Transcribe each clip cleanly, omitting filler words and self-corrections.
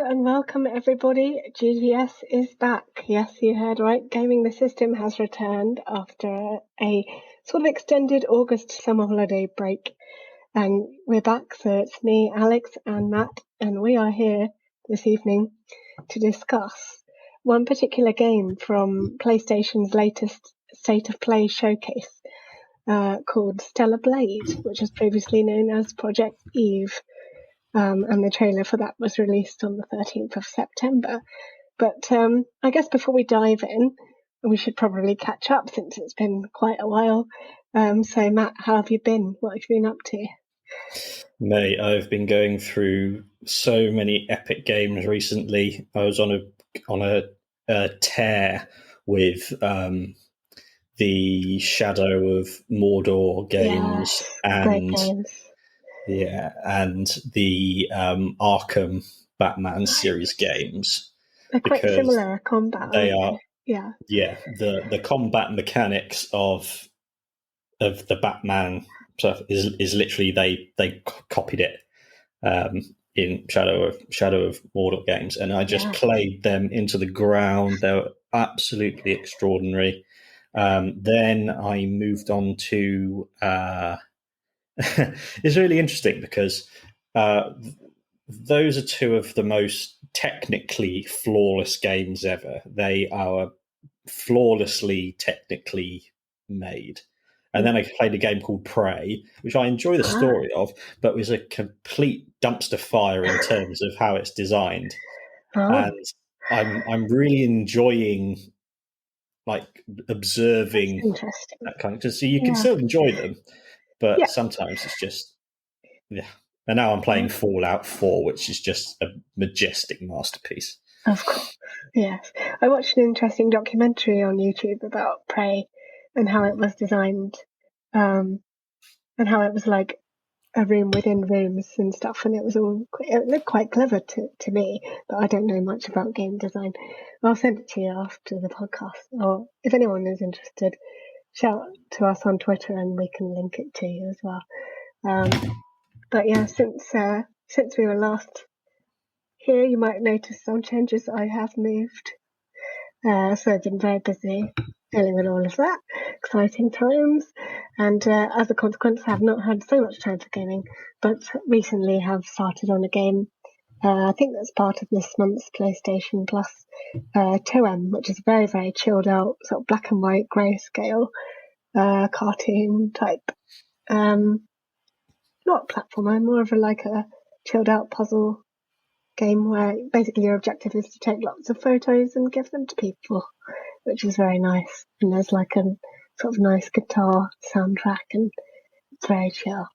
and welcome everybody. GTS is back. Yes, you heard right. Gaming the System has returned after a sort of extended August summer holiday break. And we're back, so it's me, Alex, and Matt, and we are here this evening to discuss one particular game from PlayStation's latest State of Play showcase called Stellar Blade, which was previously known as Project Eve. And the trailer for that was released on the 13th of September. But I guess before we dive in, we should probably catch up since it's been quite a while. So Matt, how have you been? What have you been up to? Mate, I've been going through so many epic games recently. I was on a tear with the Shadow of Mordor games, great games. Yeah, and the Arkham Batman series games. They're quite similar combat. They are, yeah. The combat mechanics of the Batman stuff is literally they copied it in Shadow of Mordor games, and I just played them into the ground. They were absolutely extraordinary. Then I moved on to. It's really interesting because those are two of the most technically flawless games ever. They are flawlessly technically made. And then I played a game called Prey, which I enjoy the story of, but was a complete dumpster fire in terms of how it's designed. And I'm really enjoying observing that kind of, because you can still enjoy them, but sometimes it's just And now I'm playing Fallout 4, which is just a majestic masterpiece. Of course, yes. I watched an interesting documentary on YouTube about Prey and how it was designed, and how it was like a room within rooms and stuff, and it looked quite clever to me, but I don't know much about game design. I'll send it to you after the podcast, or if anyone is interested, shout to us on Twitter and we can link it to you as well. But yeah, since we were last here, you might notice some changes. I have moved, so I've been very busy dealing with all of that. Exciting times, and as a consequence, I have not had so much time for gaming, but recently have started on a game. I think that's part of this month's PlayStation Plus, 2M, which is very, very chilled out, sort of black and white grayscale, cartoon type. Not a platformer, more of a chilled out puzzle game where basically your objective is to take lots of photos and give them to people, which is very nice. And there's a sort of nice guitar soundtrack, and it's very chill.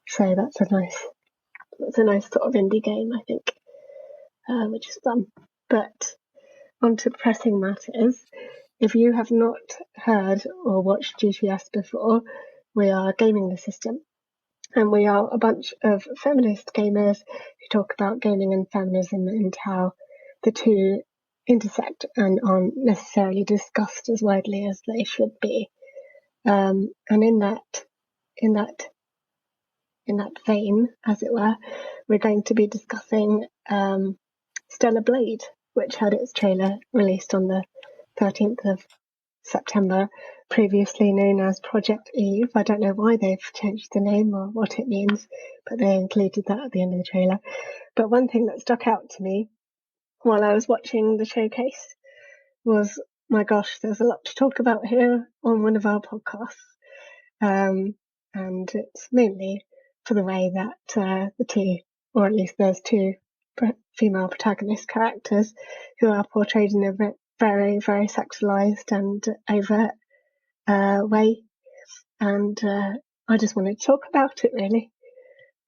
So that's a nice sort of indie game, I think, which is fun. But on to pressing matters. If you have not heard or watched GTS before, we are Gaming the System. And we are a bunch of feminist gamers who talk about gaming and feminism and how the two intersect and aren't necessarily discussed as widely as they should be. And in that vein, as it were, we're going to be discussing Stellar Blade, which had its trailer released on the 13th of September, previously known as Project Eve. I don't know why they've changed the name or what it means, but they included that at the end of the trailer. But one thing that stuck out to me while I was watching the showcase was, my gosh, there's a lot to talk about here on one of our podcasts. And it's mainly for the way that the two, or at least there's two female protagonist characters who are portrayed in a very, very sexualized and overt way, and I just wanted to talk about it, really.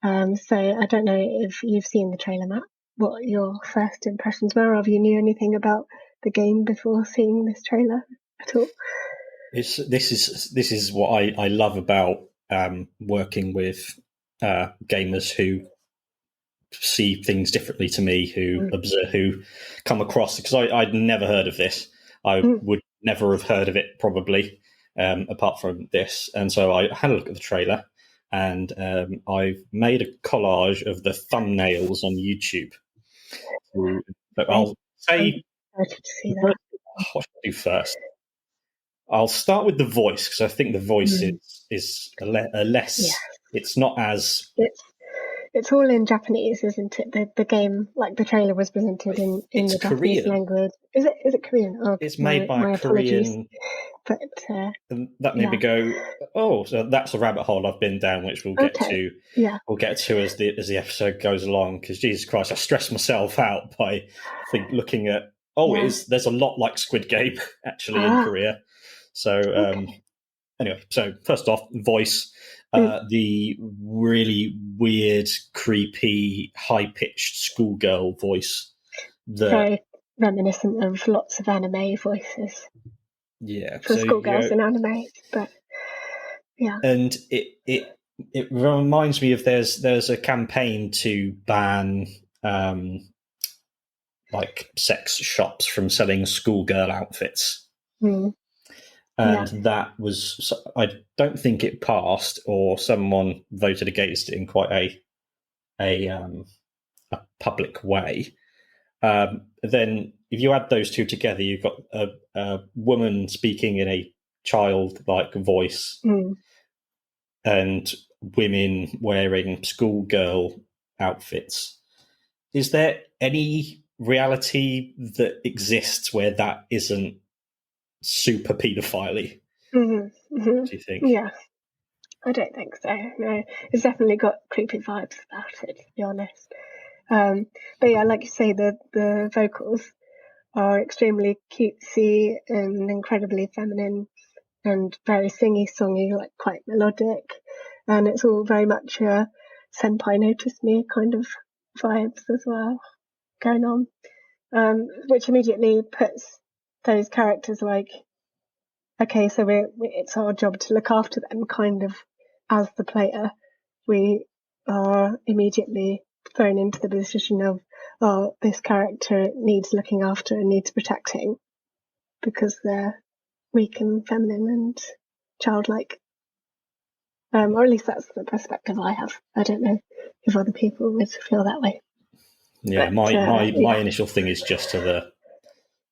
So I don't know if you've seen the trailer, Matt, what your first impressions were, or if you knew anything about the game before seeing this trailer at all. This is what I love about working with gamers who see things differently to me, who observe, who come across, because I'd never heard of this. I would never have heard of it probably, apart from this. And so I had a look at the trailer, and I've made a collage of the thumbnails on YouTube. But I'll say, excited to see that. what should I do first? I'll start with the voice, because I think the voice is a less. Yeah. It's not as. It's all in Japanese, isn't it? The game, like the trailer, was presented in the Japanese Korean. language. Is it Korean? Oh, it's made by a Korean. But and that made me go, oh, so that's a rabbit hole I've been down, which we'll get to. Yeah. We'll get to as the episode goes along. Because Jesus Christ, I stressed myself out by looking at. There's a lot like Squid Game actually in Korea. So anyway, so first off, voice. The really weird, creepy, high-pitched schoolgirl voice. Very reminiscent of lots of anime voices. Yeah, for schoolgirls in anime, but yeah. And it reminds me of there's a campaign to ban like sex shops from selling schoolgirl outfits. And that was, I don't think it passed, or someone voted against it in quite a public way. Then, if you add those two together, you've got a woman speaking in a childlike voice, and women wearing schoolgirl outfits. Is there any reality that exists where that isn't super paedophile-y? Do you think? Yeah, I don't think so. No, it's definitely got creepy vibes about it, to be honest. But yeah, like you say, the vocals are extremely cutesy and incredibly feminine and very singy-songy, like quite melodic. And it's all very much a senpai notice me kind of vibes as well going on, which immediately puts those characters like, okay, so it's our job to look after them, kind of, as the player. We are immediately thrown into the position of, oh, this character needs looking after and needs protecting because they're weak and feminine and childlike. Or at least that's the perspective I have. I don't know if other people would feel that way. Yeah, but, my initial thing is just to the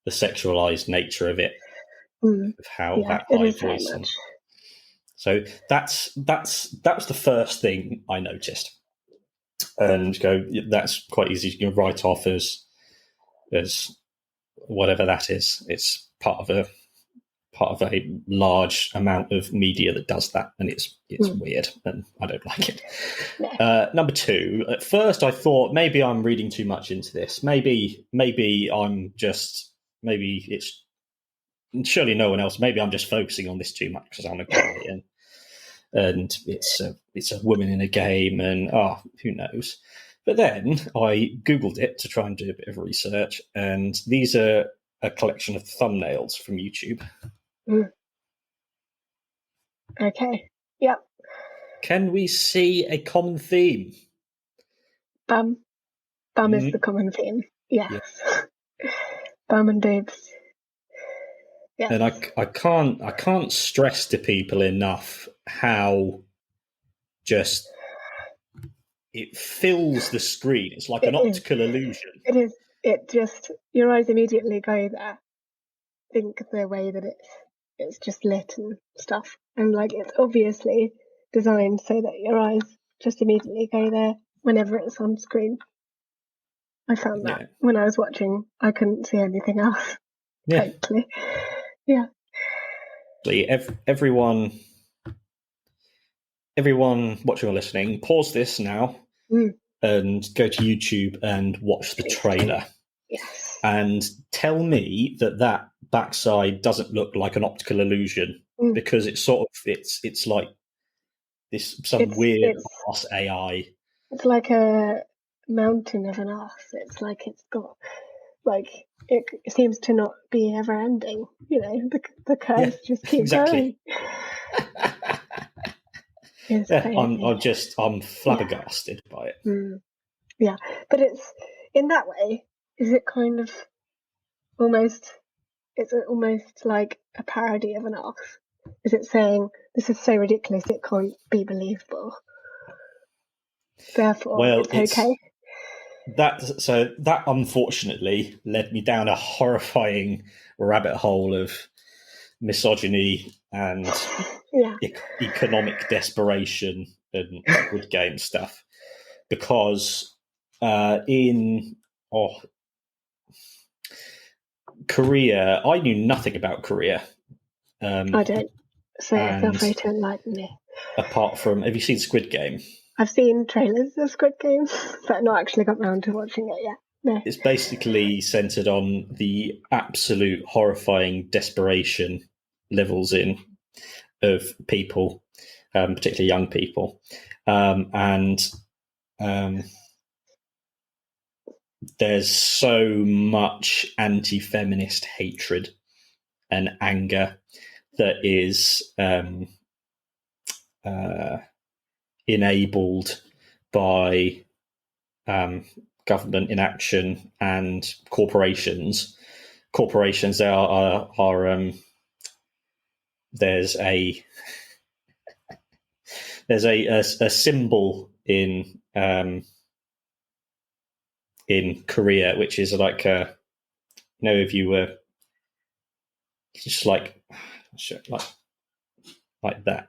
sexualized nature of it, of how that high voice. And so that's the first thing I noticed, and go, that's quite easy to write off as whatever that is. It's part of a large amount of media that does that, and it's weird, and I don't like it. Number two, at first I thought maybe I'm reading too much into this. Maybe it's surely no one else. Maybe I'm just focusing on this too much because I'm a guy, and it's a woman in a game, and who knows. But then I Googled it to try and do a bit of research, and these are a collection of thumbnails from YouTube. Okay. Yep. Can we see a common theme? Bum is the common theme. Yes. Bum and boobs. Yes. And I can't stress to people enough how just it fills the screen. It's like an optical illusion. It is. It just, your eyes immediately go there. Think the way that it's just lit and stuff, and like it's obviously designed so that your eyes just immediately go there whenever it's on screen. I found that when I was watching, I couldn't see anything else. Totally. Yeah. Everyone watching or listening, pause this now and go to YouTube and watch the trailer. Yes. And tell me that backside doesn't look like an optical illusion, because it's sort of it's like this weird ass AI. It's like a mountain of an ass. It's like it's got like it seems to not be ever ending. You know, the curves just keep going. I'm flabbergasted by it. Yeah, but it's in that way. Is it kind of almost? It's almost like a parody of an arse. Is it saying this is so ridiculous it can't be believable? Therefore, it's okay. that unfortunately led me down a horrifying rabbit hole of misogyny and economic desperation and Squid Game stuff, because in Korea, I knew nothing about Korea. I don't, so feel free to enlighten me. Apart from, have you seen Squid Game? I've seen trailers of Squid Game, but not actually got around to watching it yet. No. It's basically centered on the absolute horrifying desperation levels of people, particularly young people, and there's so much anti-feminist hatred and anger that is enabled by government inaction and corporations. There are there's a symbol in Korea, which is like if you were just like that.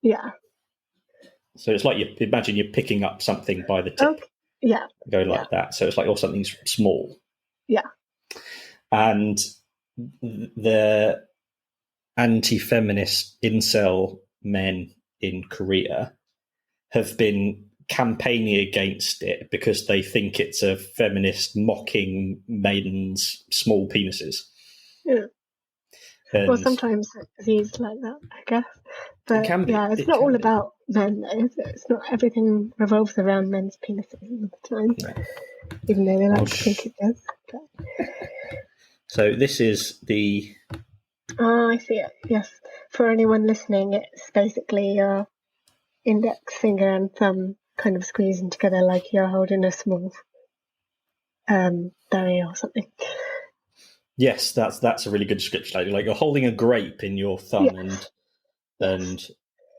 Yeah. So it's like you imagine you're picking up something by the tip. Okay. Yeah. Go like that. So it's like, something's small. Yeah. And the anti-feminist incel men in Korea have been campaigning against it because they think it's a feminist mocking men's small penises. Yeah. Well, sometimes it's used like that, I guess. But it's not all about men, though. It's not everything revolves around men's penises all the time, even though they like to think it does. But... So this is the... I see it, yes. For anyone listening, it's basically your index finger and thumb kind of squeezing together like you're holding a small berry or something. Yes, that's a really good description. Like you're holding a grape in your thumb and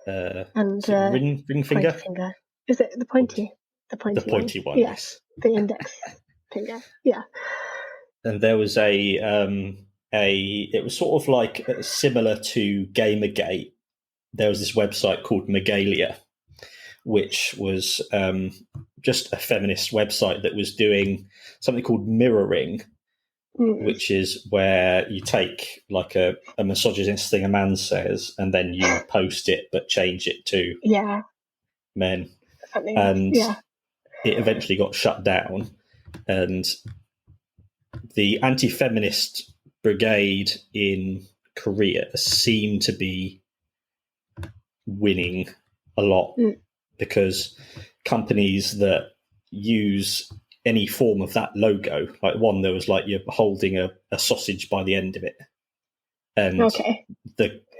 ring finger. Is it the pointy? The pointy one. Yes. The index finger. Yeah. And there was it was sort of like similar to Gamergate. There was this website called Megalia, which was just a feminist website that was doing something called mirroring, which is where you take like a misogynist thing a man says and then you post it but change it to men. And it eventually got shut down, and the anti-feminist brigade in Korea seemed to be winning a lot because companies that use any form of that logo, like one, there was like you're holding a sausage by the end of it, and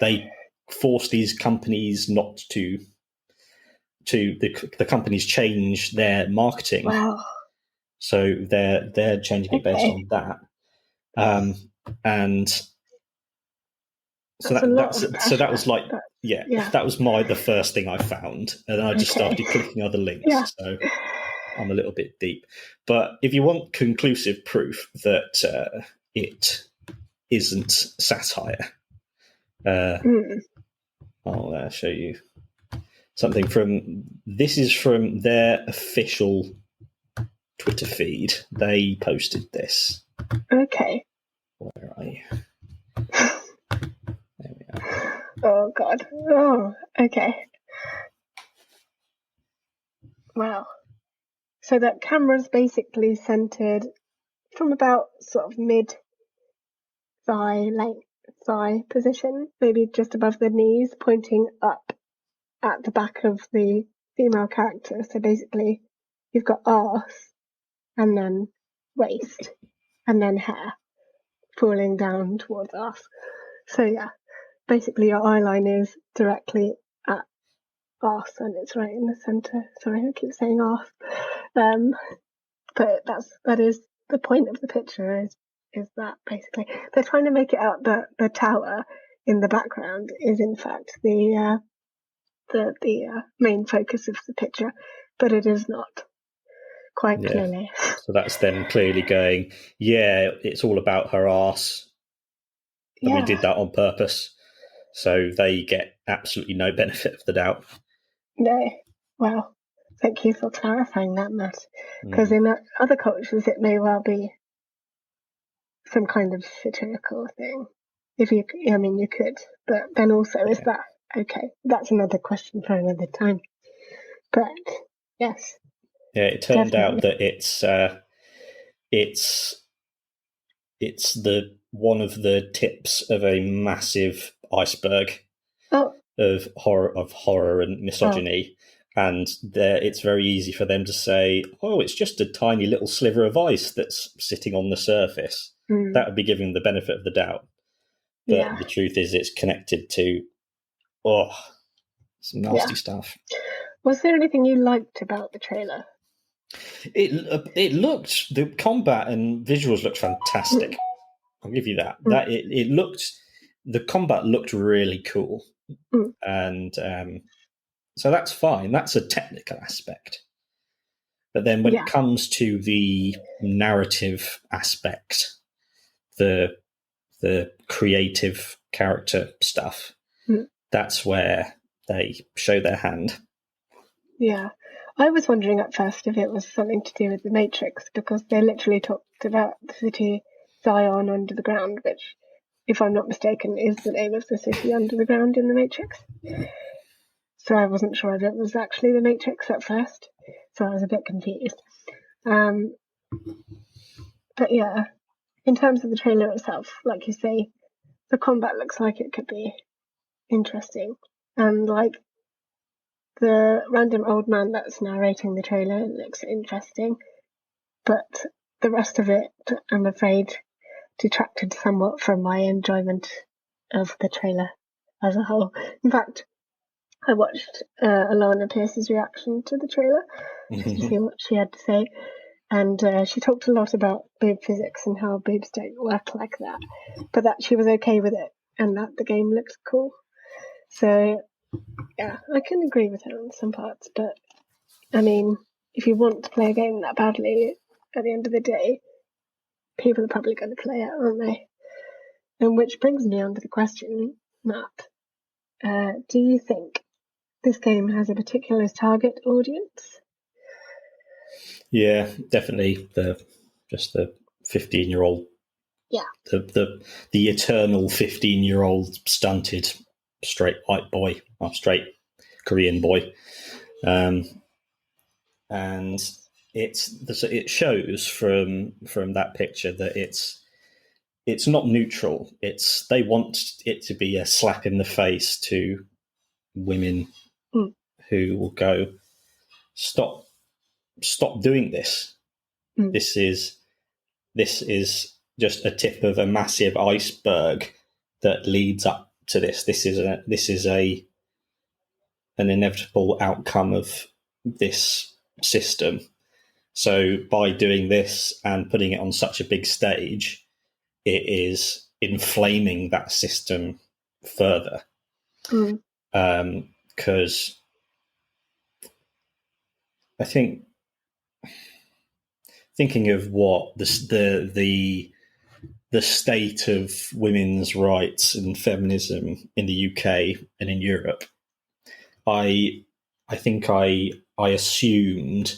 they force these companies not to the companies change their marketing. Wow. So they're changing it based on that, and so that was like that was the first thing I found, and then I just started clicking other links. So I'm a little bit deep, but if you want conclusive proof that it isn't satire, I'll show you something this is from their official Twitter feed. They posted this. Okay. Where are you? There we are. Oh God. Oh, okay. Wow. So that camera's basically centered from about sort of mid thigh position, maybe just above the knees, pointing up at the back of the female character. So basically you've got arse and then waist and then hair falling down towards arse. So basically your eye line is directly at arse and it's right in the centre. Sorry, I keep saying arse. But that is the point of the picture is that basically they're trying to make it out that the tower in the background is in fact the main focus of the picture, but it is not. quite clearly. So that's them clearly going, yeah, it's all about her arse. And we did that on purpose. So they get absolutely no benefit of the doubt. No. Well, thank you for clarifying that, Matt. Because in other cultures, it may well be some kind of satirical thing. You could. But then also, is that okay? That's another question for another time. But yes. Yeah, it turned out that it's the one of the tips of a massive iceberg of horror and misogyny. And it's very easy for them to say, oh, it's just a tiny little sliver of ice that's sitting on the surface. That would be giving the benefit of the doubt. But the truth is it's connected to, some nasty stuff. Was there anything you liked about the trailer? It looked, the combat and visuals looked fantastic. I'll give you that. That it looked, the combat looked really cool. And so that's fine. That's a technical aspect. But then when it comes to the narrative aspect, the creative character stuff, that's where they show their hand. Yeah. I was wondering at first if it was something to do with the Matrix, because they literally talked about the city Zion under the ground, which, if I'm not mistaken, is the name of the city under the ground in the Matrix. So I wasn't sure if it was actually the Matrix at first, so I was a bit confused. But yeah, in terms of the trailer itself, like you say, the combat looks like it could be interesting. And like the random old man that's narrating the trailer looks interesting. But the rest of it, I'm afraid, detracted somewhat from my enjoyment of the trailer as a whole. In fact, I watched Alana Pierce's reaction to the trailer just to see what she had to say. And she talked a lot about boob physics and how boobs don't work like that, but that she was okay with it and that the game looked cool. So, yeah, I can agree with her on some parts, but I mean, if you want to play a game that badly, at the end of the day, people are probably going to play it, aren't they? And which brings me on to the question, Matt. Do you think this game has a particular target audience? Yeah, definitely the 15-year-old. Yeah. The eternal 15-year-old stunted straight white boy, or straight Korean boy. And it shows from that picture that it's not neutral. They want it to be a slap in the face to women who will go, stop doing this. This is just a tip of a massive iceberg that leads up to this. This is an inevitable outcome of this system. So by doing this and putting it on such a big stage, it is inflaming that system further. Because I think, thinking of what the state of women's rights and feminism in the UK and in Europe, I think I assumed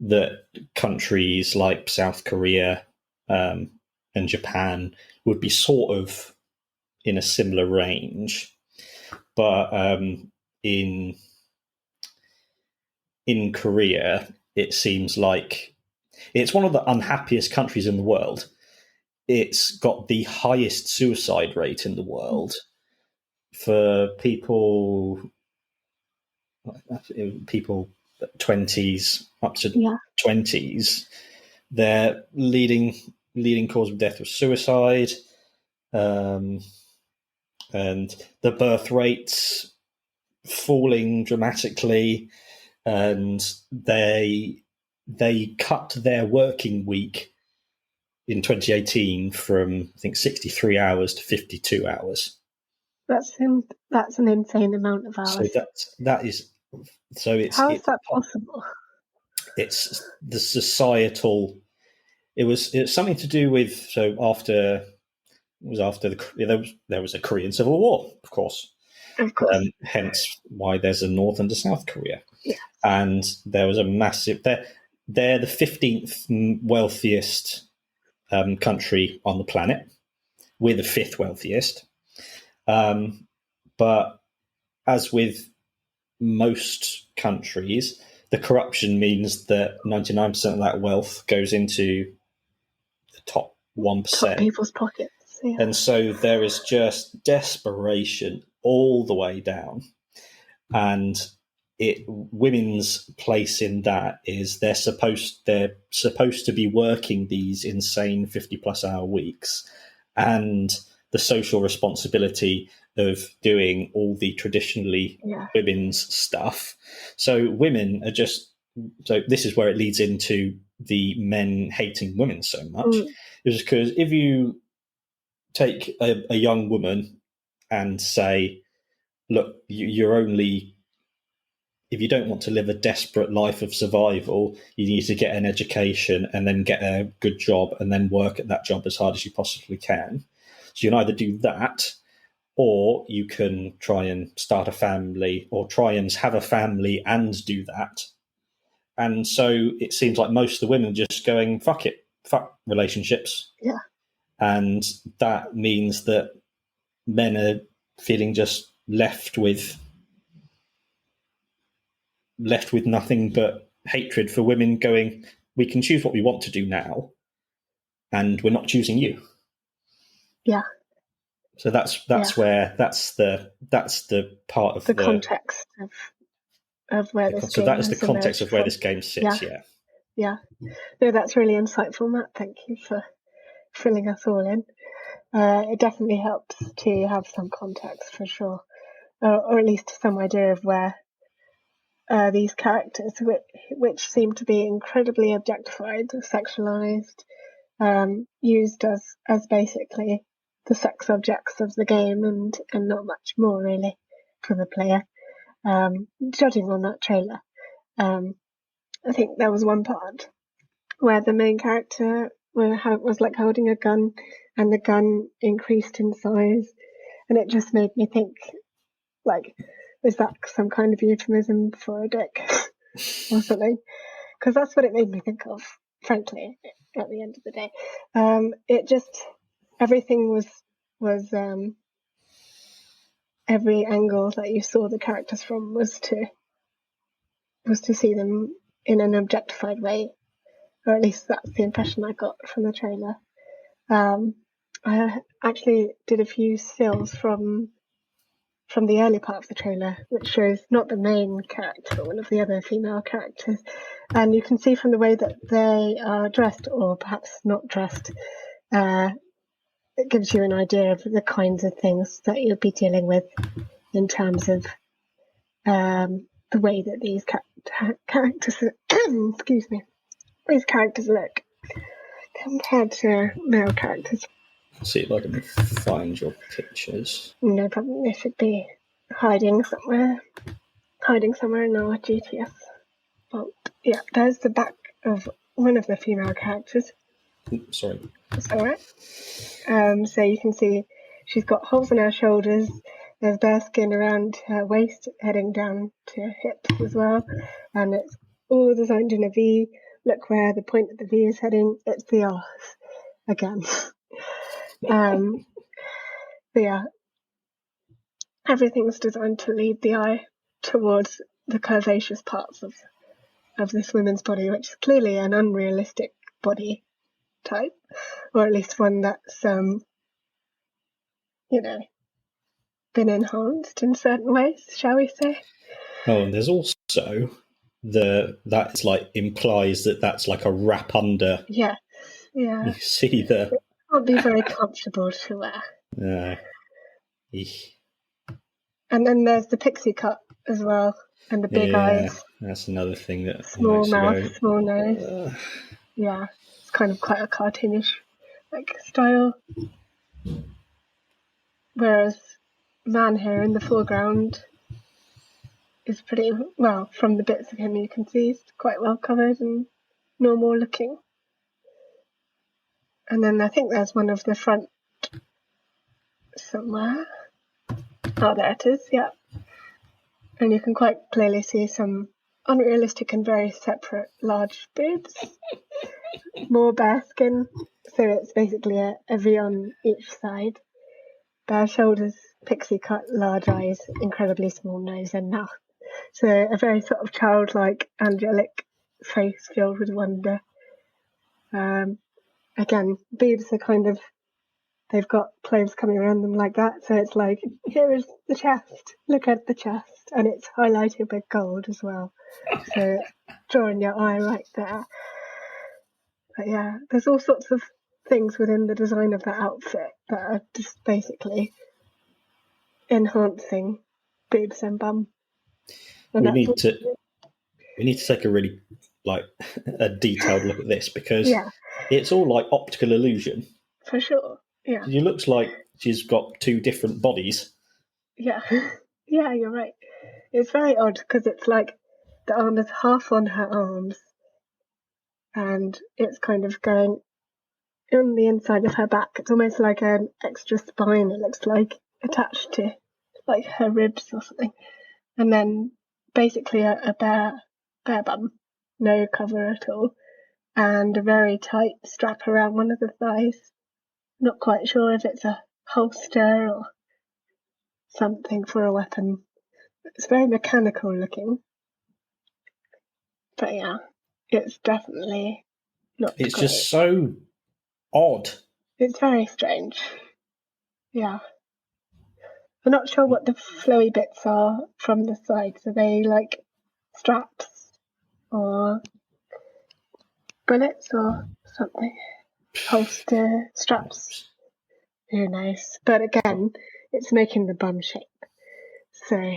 that countries like South Korea and Japan would be sort of in a similar range, but in Korea, it seems like it's one of the unhappiest countries in the world. It's got the highest suicide rate in the world for people 20s up to 20s. Their leading cause of death was suicide, and the birth rates falling dramatically, and they cut their working week in 2018 from, I think, 63 hours to 52 hours. That's an insane amount of hours. So that is. So it's. How is that possible? it's the societal. It was something to do with, so after there was a Korean Civil War, of course. Of course. Hence why there's a North and a South Korea. Yeah. And there was a massive. They're the 15th wealthiest country on the planet. We're the 5th wealthiest. But as with most countries, the corruption means that 99% of that wealth goes into the top 1%. Top people's pockets. Yeah. And so there is just desperation all the way down. And women's place in that is they're supposed to be working these insane 50+ hour weeks, and the social responsibility of doing all the traditionally women's stuff. So women are just, so this is where it leads into the men hating women so much, is because if you take a young woman and say, look, you're only, if you don't want to live a desperate life of survival, you need to get an education and then get a good job and then work at that job as hard as you possibly can. So you can either do that, or you can try and start a family, or try and have a family and do that. And so it seems like most of the women are just going, fuck it, fuck relationships. Yeah. And that means that men are feeling just left with nothing but hatred for women, going, we can choose what we want to do now, and we're not choosing you. Yeah. So that's where that's the part of the context of where this game. So that is the context of where this game sits. Yeah. No, that's really insightful, Matt. Thank you for filling us all in. It definitely helps to have some context, for sure, or at least some idea of where these characters, which seem to be incredibly objectified, sexualized, used as basically the sex objects of the game, and not much more really for the player. Judging on that trailer, I think there was one part where the main character was like holding a gun, and the gun increased in size, and it just made me think, like, is that some kind of euphemism for a dick or something? Because that's what it made me think of, frankly, at the end of the day. It just, everything was every angle that you saw the characters from was to see them in an objectified way, or at least that's the impression I got from the trailer. I actually did a few stills from the early part of the trailer, which shows not the main character, but one of the other female characters. And you can see from the way that they are dressed, or perhaps not dressed, it gives you an idea of the kinds of things that you'll be dealing with in terms of the way that these characters, excuse me, these characters look compared to male characters. Let's see if I can find your pictures. No problem. They should be hiding somewhere in our GTS vault. Yeah, there's the back of one of the female characters. Sorry. That's all right. So you can see she's got holes in her shoulders. There's bare skin around her waist, heading down to her hips as well, and it's all designed in a V. Look where the point of the V is heading. It's the arse again. But yeah, everything's designed to lead the eye towards the curvaceous parts of this woman's body, which is clearly an unrealistic body type, or at least one that's been enhanced in certain ways, shall we say. Oh, and there's also that's like implies that that's like a wrap under. Yeah. You see it can't be very comfortable to wear. And then there's the pixie cut as well, and the big eyes. That's another thing that small mouth, small nose. Yeah, it's kind of quite a cartoonish style. Whereas man here in the foreground is pretty well, from the bits of him you can see, he's quite well covered and normal looking. And then I think there's one of the front somewhere. Oh, there it is, yeah. And you can quite clearly see some unrealistic and very separate large boobs. More bare skin, so it's basically a V on each side. Bare shoulders, pixie cut, large eyes, incredibly small nose and mouth. So a very sort of childlike, angelic face filled with wonder. Again, boobs are kind of, they've got clothes coming around them like that, so it's like, here is the chest, look at the chest, and it's highlighted with gold as well, so drawing your eye right there. But yeah, there's all sorts of things within the design of that outfit that are just basically enhancing boobs and bum. And we need to take a really a detailed look at this, because it's all like optical illusion. For sure, yeah. It looks like she's got two different bodies. Yeah, yeah, you're right. It's very odd because it's like the arm is half on her arms and it's kind of going on the inside of her back. It's almost like an extra spine, it looks like, attached to like her ribs or something. And then basically a bare bum, no cover at all, and a very tight strap around one of the thighs. Not quite sure if it's a holster or something for a weapon. It's very mechanical looking. But yeah, it's definitely not It's great. just so odd. It's very strange. Yeah. I'm not sure what the flowy bits are from the sides. Are they like straps or bullets or something? Holster, straps? Who knows? But again, it's making the bum shape. So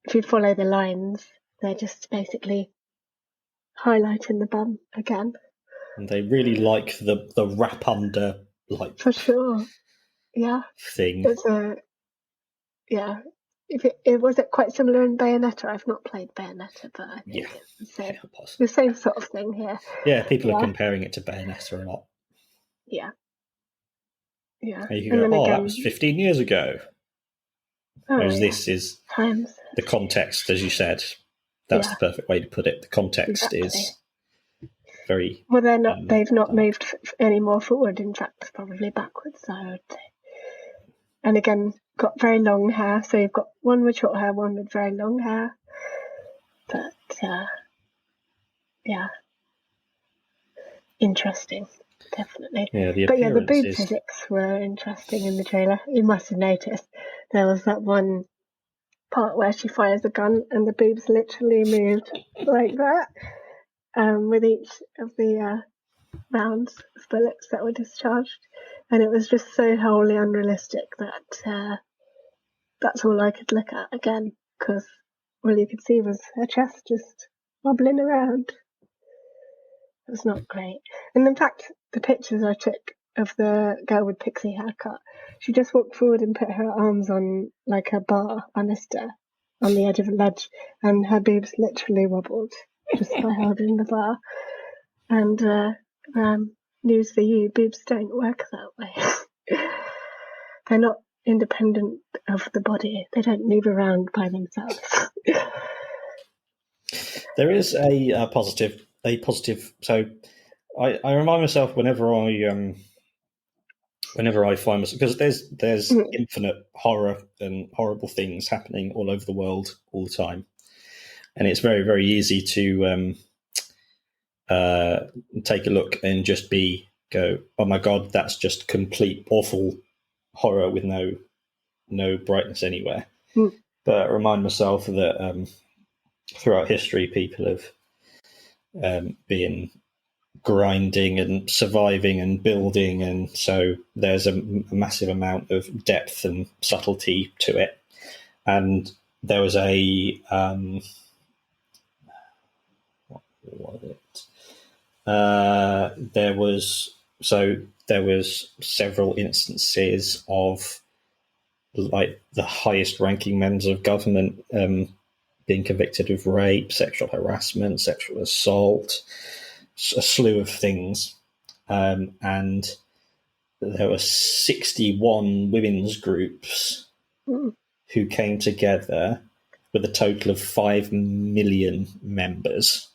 if you follow the lines, they're just basically highlighting the bum again. And they really like the wrap under For sure. Yeah. thing. It's If it was it quite similar in Bayonetta? I've not played Bayonetta, but I think it's the same sort of thing here. Yeah, people are comparing it to Bayonetta a lot. Yeah. Yeah. And you can go, that was 15 years ago. Whereas this is times. The context, as you said. That's the perfect way to put it. The context is very... Well, they've not moved any more forward. In fact, probably backwards, I would say. And again, got very long hair. So you've got one with short hair, one with very long hair. But, yeah. Interesting, definitely. Yeah, the boob physics were interesting in the trailer. You must have noticed there was that one part where she fires a gun and the boobs literally moved like that, with each of the rounds of bullets that were discharged, and it was just so wholly unrealistic that that's all I could look at again, because all you could see was her chest just wobbling around. It was not great. And in fact, the pictures I took of the girl with pixie haircut, she just walked forward and put her arms on like a bar banister on the edge of a ledge, and her boobs literally wobbled just by holding the bar. And news for you, boobs don't work that way. They're not independent of the body. They don't move around by themselves. There is a positive. So I remind myself whenever I find myself, because there's infinite horror and horrible things happening all over the world all the time, and it's very, very easy to take a look and just go, oh my god, that's just complete awful horror with no brightness anywhere. But I remind myself that throughout history, people have been grinding and surviving and building, and so there's a massive amount of depth and subtlety to it. And there was what was it? There was several instances of like the highest ranking members of government being convicted of rape, sexual harassment, sexual assault, a slew of things. And there were 61 women's groups who came together with a total of 5 million members,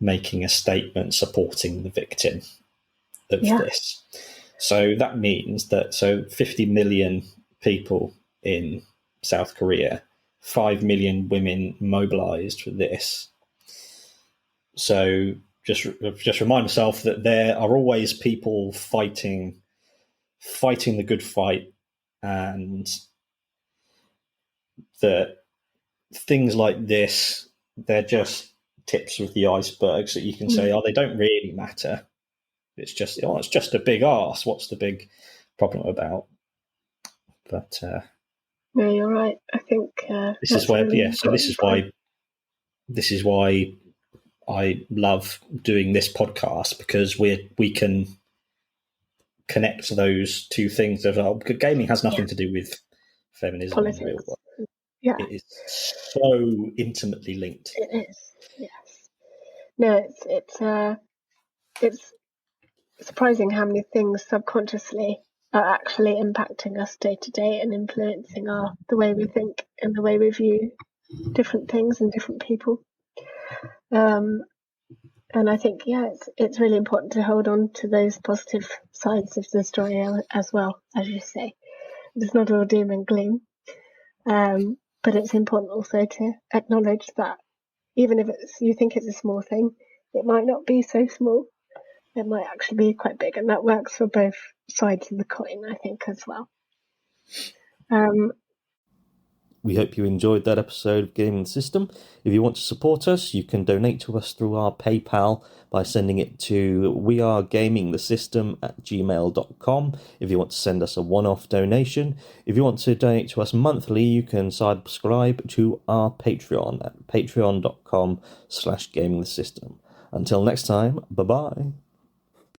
making a statement supporting the victim of this. So that means that 50 million people in South Korea, 5 million women mobilized for this. So just remind yourself that there are always people fighting the good fight, and that things like this, they're just tips of the iceberg. So you can say, they don't really matter. It's just, it's just a big arse. What's the big problem about? But no, you're right. I think this is where, So this is why I love doing this podcast, because we can connect those two things. Gaming has nothing to do with feminism, politics. In real world. It is so intimately linked. It is, yes. No, it's surprising how many things subconsciously are actually impacting us day to day and influencing the way we think and the way we view different things and different people. And I think, it's really important to hold on to those positive sides of the story as well, as you say. It's not all doom and gloom. But it's important also to acknowledge that even if you think it's a small thing, it might not be so small. It might actually be quite big, and that works for both sides of the coin, I think, as well. We hope you enjoyed that episode of Gaming the System. If you want to support us, you can donate to us through our PayPal by sending it to wearegamingthesystem@gmail.com if you want to send us a one-off donation. If you want to donate to us monthly, you can subscribe to our Patreon at patreon.com/gamingthesystem. Until next time, bye-bye.